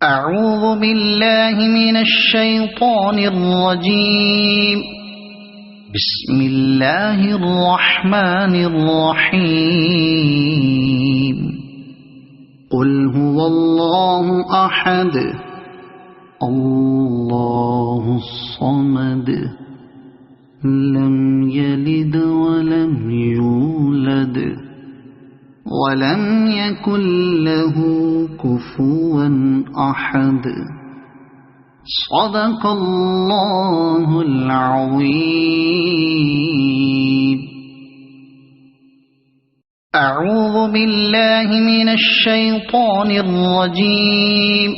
أعوذ بالله من الشيطان الرجيم. بسم الله الرحمن الرحيم. قل هو الله أحد الله الصمد لم يلد ولم يولد ولم يكن له كفوا أحد. صدق الله العظيم. أعوذ بالله من الشيطان الرجيم.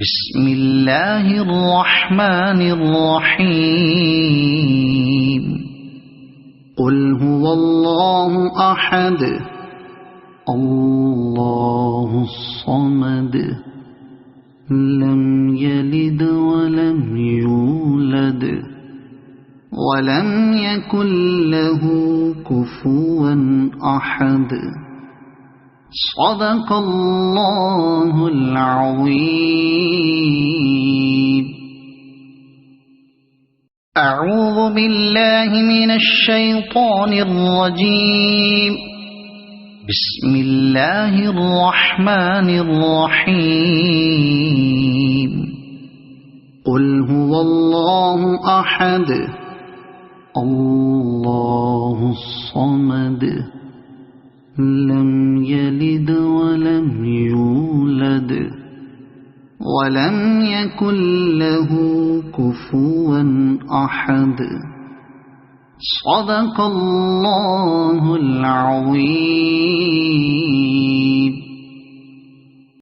بسم الله الرحمن الرحيم. قل هو الله أحد الله الصمد لم يلد ولم يولد ولم يكن له كفوا أحد. صدق الله العظيم. أعوذ بالله من الشيطان الرجيم. بسم الله الرحمن الرحيم. قل هو الله أحد الله الصمد لم يلد ولم يولد ولم يكن له كفوا أحد. صدق الله العظيم.